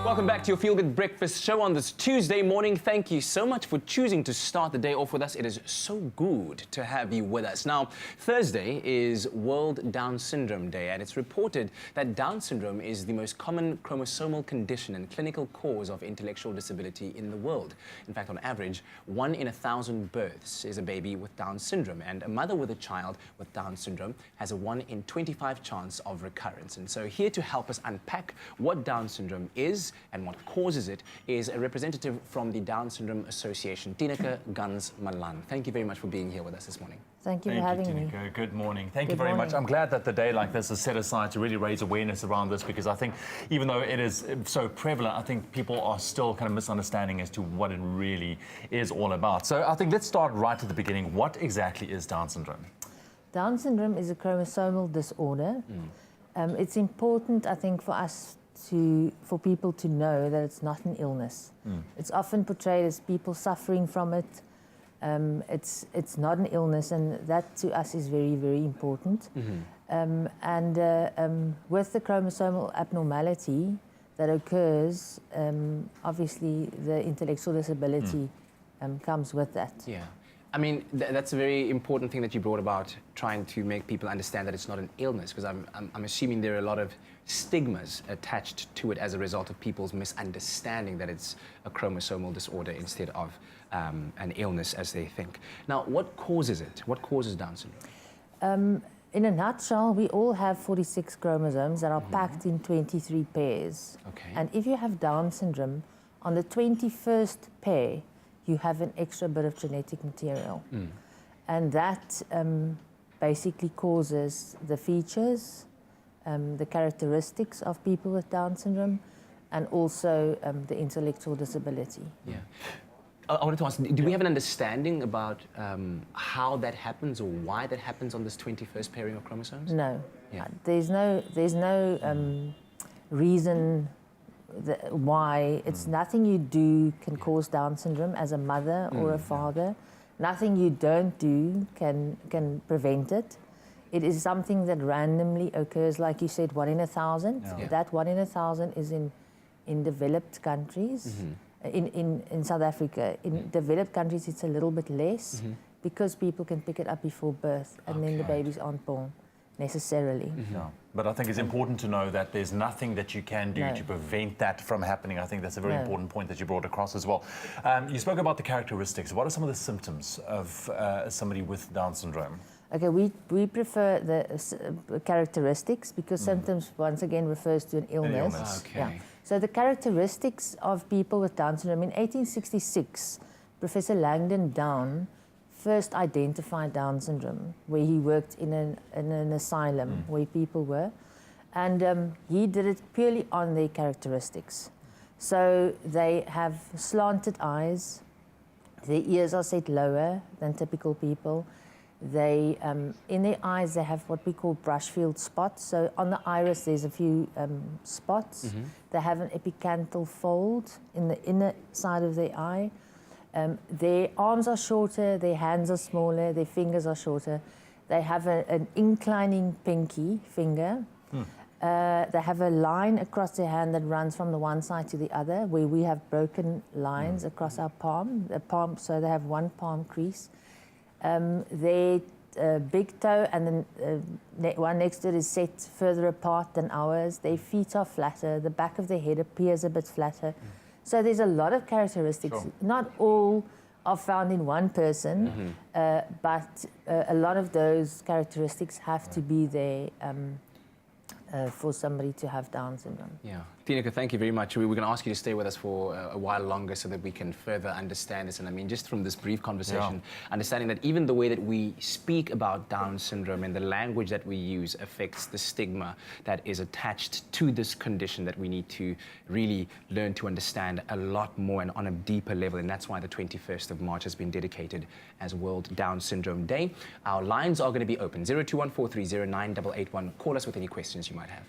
Welcome back to your Feel Good Breakfast show on this Tuesday morning. Thank you so much for choosing to start the day off with us. It is so good to have you with us. Now, Thursday is World Down Syndrome Day, and it's reported that Down syndrome is the most common chromosomal condition and clinical cause of intellectual disability in the world. In fact, on average, 1 in 1,000 births is a baby with Down syndrome, and a mother with a child with Down syndrome has a 1 in 25 chance of recurrence. And so here to help us unpack what Down syndrome is and what causes it is a representative from the Down Syndrome Association, Tineke Ganz-Malan. Thank you very much for being here with us this morning. Thank you for having me. Tineke. Good morning. Thank you very much. I'm glad that the day like this is set aside to really raise awareness around this, because I think even though it is so prevalent, I think people are still kind of misunderstanding as to what it really is all about. So I think let's start right at the beginning. What exactly is Down syndrome? Down syndrome is a chromosomal disorder. It's important, I think, for people to know that it's not an illness. It's often portrayed as people suffering from it. It's not an illness, and that to us is very, very important. With the chromosomal abnormality that occurs, obviously the intellectual disability comes with that. Yeah. I mean, that's a very important thing that you brought about, trying to make people understand that it's not an illness, because I'm assuming there are a lot of stigmas attached to it as a result of people's misunderstanding that it's a chromosomal disorder instead of an illness as they think. Now, what causes it? What causes Down syndrome? In a nutshell, we all have 46 chromosomes that are packed in 23 pairs. Okay. And if you have Down syndrome, on the 21st pair, you have an extra bit of genetic material. And that basically causes the features, the characteristics of people with Down syndrome, and also the intellectual disability. Yeah. I wanted to ask, do we have an understanding about how that happens or why that happens on this 21st pairing of chromosomes? No. Yeah. There's no reason why. It's nothing you do can cause Down syndrome as a mother or a father. Nothing you don't do can prevent it. It is something that randomly occurs, like you said, 1 in 1,000. Yeah. That 1 in 1,000 is in developed countries. In South Africa, in developed countries, it's a little bit less because people can pick it up before birth, and then the babies aren't born necessarily. No. But I think it's important to know that there's nothing that you can do to prevent that from happening. I think that's a very important point that you brought across as well. You spoke about the characteristics. What are some of the symptoms of somebody with Down syndrome? Okay, we prefer the characteristics because symptoms, once again, refers to an illness. An illness. Okay. Yeah. So the characteristics of people with Down syndrome, in 1866, Professor Langdon Down first identified Down syndrome, where he worked in an asylum where people were. And he did it purely on their characteristics. So they have slanted eyes, their ears are set lower than typical people. They, in their eyes, they have what we call brush-field spots. So on the iris, there's a few spots. They have an epicanthal fold in the inner side of their eye. Their arms are shorter, their hands are smaller, their fingers are shorter. They have an inclining pinky finger. They have a line across their hand that runs from the one side to the other, where we have broken lines across our palm. So they have one palm crease. Their big toe and the one next to it is set further apart than ours. Their feet are flatter. The back of their head appears a bit flatter. So there's a lot of characteristics. Sure. Not all are found in one person, but a lot of those characteristics have to be there for somebody to have Down syndrome. Yeah. Tineke, thank you very much. We're going to ask you to stay with us for a while longer so that we can further understand this. And I mean, just from this brief conversation, understanding that even the way that we speak about Down syndrome and the language that we use affects the stigma that is attached to this condition that we need to really learn to understand a lot more and on a deeper level. And that's why the 21st of March has been dedicated as World Down Syndrome Day. Our lines are going to be open, 0214309881. Call us with any questions you might have.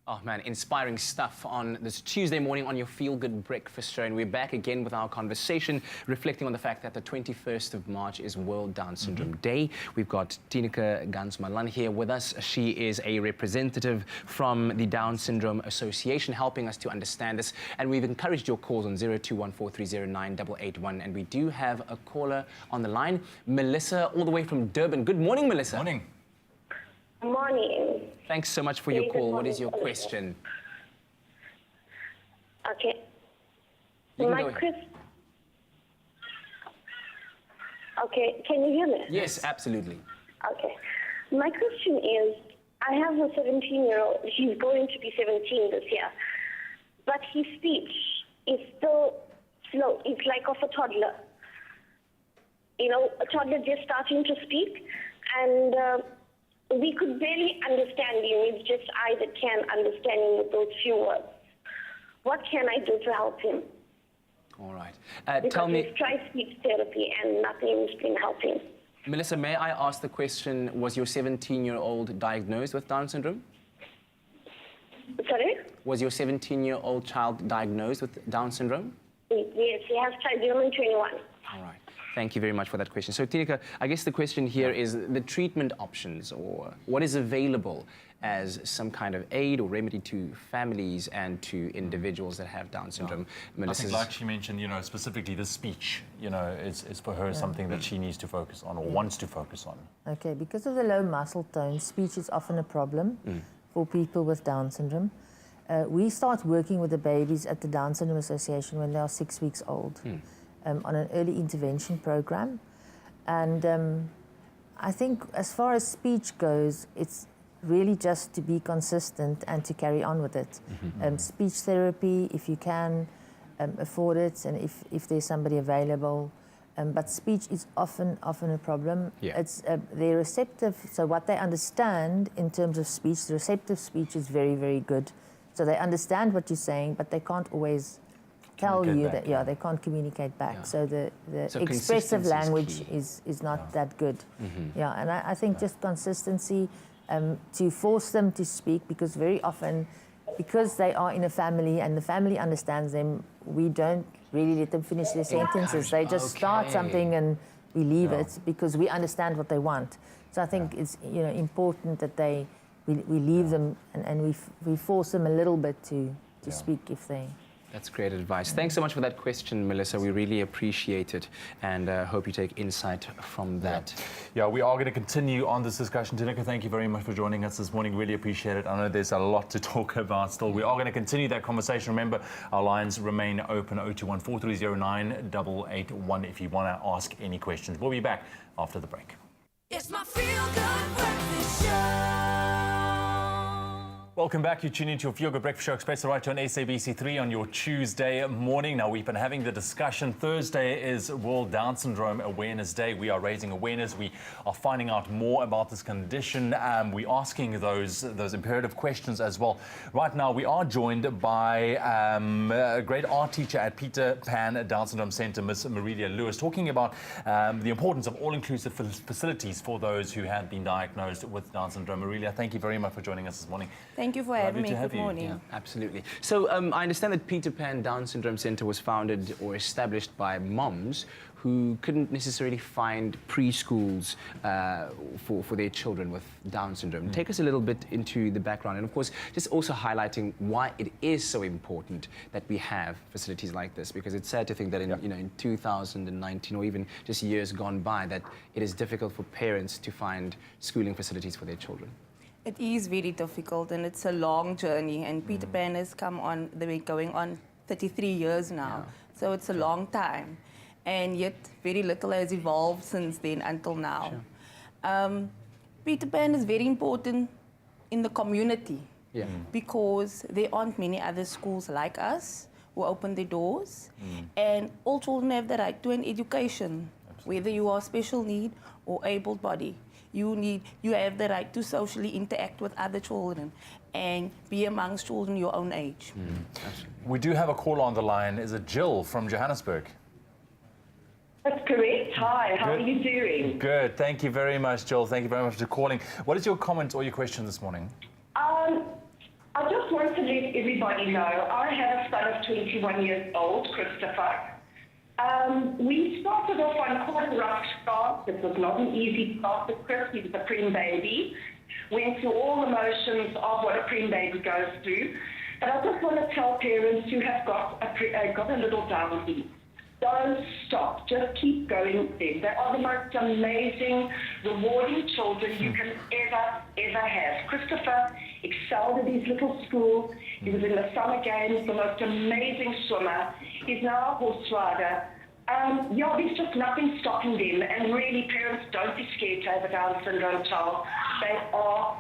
Oh man, inspiring stuff on this Tuesday morning on your Feel Good Breakfast Show. And we're back again with our conversation, reflecting on the fact that the 21st of March is World Down Syndrome Day. We've got Tineke Ganz-Malan here with us. She is a representative from the Down Syndrome Association, helping us to understand this. And we've encouraged your calls on 0214309881. And we do have a caller on the line, Melissa, all the way from Durban. Good morning, Melissa. Morning. Morning. Thanks so much for your call. What is your question? Okay. You can go ahead. Okay, can you hear me? Yes, absolutely. Okay. My question is, I have a 17-year-old. He's going to be 17 this year. But his speech is still slow. It's like of a toddler. You know, a toddler just starting to speak. And we could barely understand him. It's just I that can understand him with those few words. What can I do to help him? All right. Because Tell me, he's tried speech therapy and nothing's been helping. Melissa, may I ask the question, was your 17-year-old diagnosed with Down syndrome? Sorry? Was your 17-year-old child diagnosed with Down syndrome? Yes, he has trisomy 21. All right. Thank you very much for that question. So, Tineke, I guess the question here is the treatment options, or what is available as some kind of aid or remedy to families and to individuals that have Down syndrome. I think, like she mentioned, you know, specifically the speech, you know, is for her something that she needs to focus on or wants to focus on. Okay, because of the low muscle tone, speech is often a problem for people with Down syndrome. We start working with the babies at the Down Syndrome Association when they are 6 weeks old. On an early intervention program. And I think as far as speech goes, it's really just to be consistent and to carry on with it. Speech therapy, if you can afford it, and if there's somebody available. But speech is often a problem. Yeah. It's they're receptive, so what they understand in terms of speech, the receptive speech is very, very good. So they understand what you're saying, but they can't always tell you back, that, they can't communicate back. Yeah. So the So expressive consistency language is is not that good. Yeah, and I think just consistency, to force them to speak, because very often, because they are in a family and the family understands them, we don't really let them finish their sentences. They just start something and we leave it because we understand what they want. So I think it's important that we leave them and we force them a little bit to speak if they... That's great advice. Thanks so much for that question, Melissa. We really appreciate it and hope you take insight from that. Yeah, we are going to continue on this discussion. Tineke, thank you very much for joining us this morning. Really appreciate it. I know there's a lot to talk about still. We are going to continue that conversation. Remember, our lines remain open, 0214309881 if you want to ask any questions. We'll be back after the break. It's my Feel Good Breakfast Show. Welcome back. You're tuning into your Feel Good Breakfast Show, Expresso right on SABC3 on your Tuesday morning. Now, we've been having the discussion. Thursday is World Down Syndrome Awareness Day. We are raising awareness. We are finding out more about this condition. We're asking those imperative questions as well. Right now, we are joined by a great art teacher at Peter Pan Down Syndrome Centre, Miss Marilia Lewis, talking about the importance of all-inclusive facilities for those who have been diagnosed with Down syndrome. Marilia, thank you very much for joining us this morning. Thank you for having me. Good morning. Yeah, absolutely. So I understand that Peter Pan Down Syndrome Centre was founded or established by moms who couldn't necessarily find preschools for their children with Down syndrome. Take us a little bit into the background, and of course, just also highlighting why it is so important that we have facilities like this, because it's sad to think that in 2019 or even just years gone by, that it is difficult for parents to find schooling facilities for their children. It is very difficult and it's a long journey, and Peter Pan has they've been going on 33 years now. So it's a long time, and yet very little has evolved since then until now. Peter Pan is very important in the community because there aren't many other schools like us who open their doors, and all children have the right to an education, whether you are special need or able-bodied. You have the right to socially interact with other children and be amongst children your own age. We do have a caller on the line. Is it Jill from Johannesburg? That's correct. Hi, how are you doing? Good. Thank you very much, Jill. Thank you very much for calling. What is your comment or your question this morning? I just want to let everybody know, I have a son of 21 years old, Christopher. We started off on quite a rough start. It was not an easy start with Chris. He was a preem baby. Went through all the motions of what a preem baby goes through. But I just want to tell parents who have got a little downbeat, don't stop. Just keep going with them. They are the most amazing, rewarding children you can ever have. Christopher excelled at his little school. He was in the summer games, the most amazing swimmer. He's now a horse rider. There's just nothing stopping them. And really, parents, don't be scared to have a Down syndrome child. They are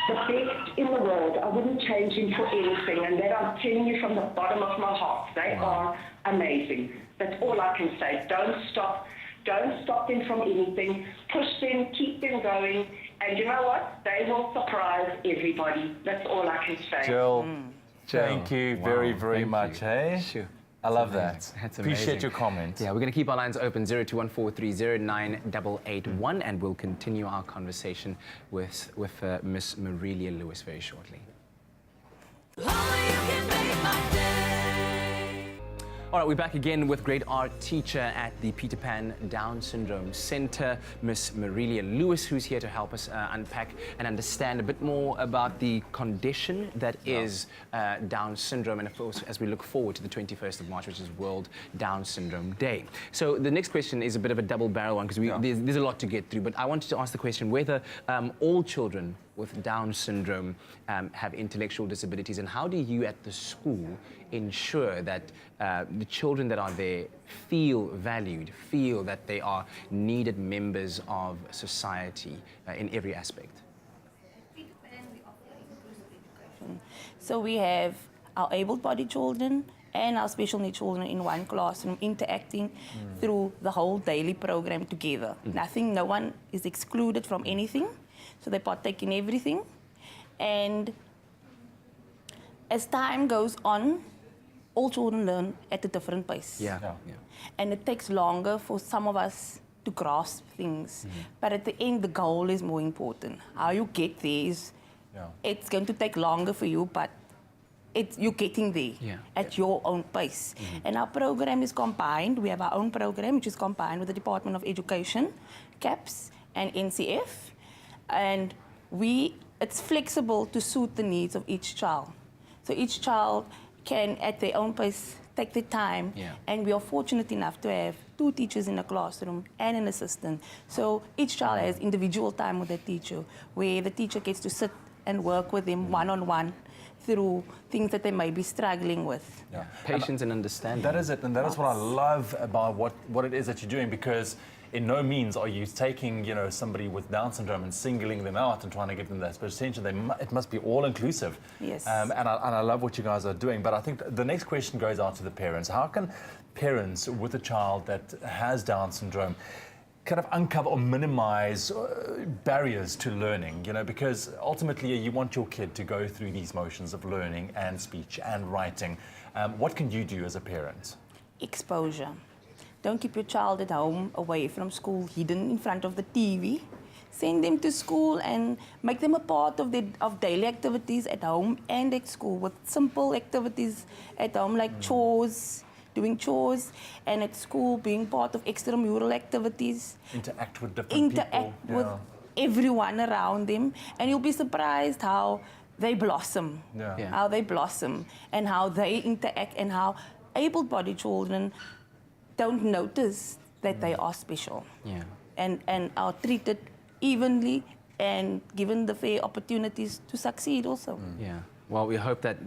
the best in the world. I wouldn't change him for anything. And that I'm telling you from the bottom of my heart. They are amazing. That's all I can say. Don't stop. Don't stop them from anything. Push them, keep them going. And you know what? They will surprise everybody. That's all I can say. Jill, thank you very, very thank much. you. Hey? Sure. I love that. That's Appreciate amazing. your comment. Yeah, we're going to keep our lines open, 0214309881, and we'll continue our conversation with Miss Marilia Lewis very shortly. All right, we're back again with grade art teacher at the Peter Pan Down Syndrome Center, Miss Marilia Lewis, who's here to help us unpack and understand a bit more about the condition that is Down syndrome, and of course, as we look forward to the 21st of March, which is World Down Syndrome Day. So the next question is a bit of a double-barrel one, because there's a lot to get through, but I wanted to ask the question whether all children with Down syndrome have intellectual disabilities, and how do you at the school ensure that the children that are there feel valued, feel that they are needed members of society in every aspect? So we have our able-bodied children and our special needs children in one classroom interacting through the whole daily program together. No one is excluded from anything, so they partake in everything. And as time goes on, all children learn at a different pace. And it takes longer for some of us to grasp things. But at the end, the goal is more important. How you get there is, it's going to take longer for you, but you're getting there at your own pace. And our program is combined. We have our own program, which is combined with the Department of Education, CAPS, and NCF. And it's flexible to suit the needs of each child. So each child can, at their own pace, take their time. And we are fortunate enough to have 2 teachers in a classroom and an assistant. So each child has individual time with their teacher, where the teacher gets to sit and work with them one-on-one through things that they may be struggling with. Patience and understanding. That is it, and that is what I love about what it is that you're doing, because in no means are you taking, somebody with Down syndrome and singling them out and trying to give them that special attention. It must be all-inclusive. Yes. And I love what you guys are doing. But I think the next question goes out to the parents. How can parents with a child that has Down syndrome kind of uncover or minimize barriers to learning, because ultimately you want your kid to go through these motions of learning and speech and writing. What can you do as a parent? Exposure. Don't keep your child at home, away from school, hidden in front of the TV. Send them to school and make them a part of daily activities at home and at school, with simple activities at home like chores, doing chores, and at school being part of extramural activities. Interact with different people. Interact with everyone around them, and you'll be surprised how they blossom. How they blossom and how they interact, and how able-bodied children don't notice that they are special and are treated evenly and given the fair opportunities to succeed also. Well, we hope that,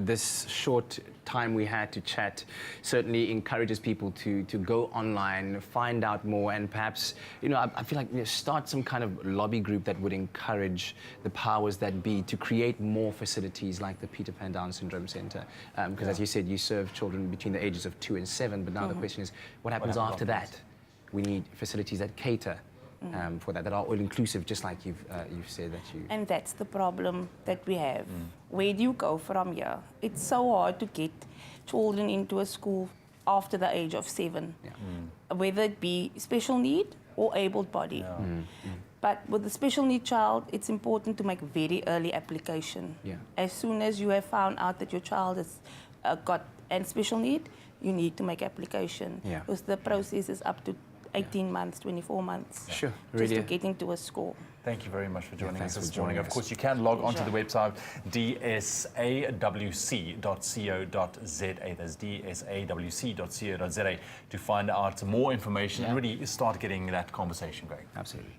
this short time we had to chat certainly encourages people to go online, find out more, and perhaps, I feel like start some kind of lobby group that would encourage the powers that be to create more facilities like the Peter Pan Down Syndrome Center. Because as you said, you serve children between the ages of 2 and 7, but now the question is, what happens after that? We need facilities that cater for that are all-inclusive, just like you've said that you... And that's the problem that we have. Where do you go from here? It's so hard to get children into a school after the age of 7, whether it be special need or able-bodied. But with the special need child, it's important to make very early application. Yeah. As soon as you have found out that your child has got a special need, you need to make application. Yeah. Because the process is up to 18 months, 24 months. Sure, Just really. to getting to a score. Thank you very much for joining us thanks for this morning. joining Of us. course, you can log onto the website dsawc.co.za. That's dsawc.co.za to find out more information and really start getting that conversation going. Absolutely.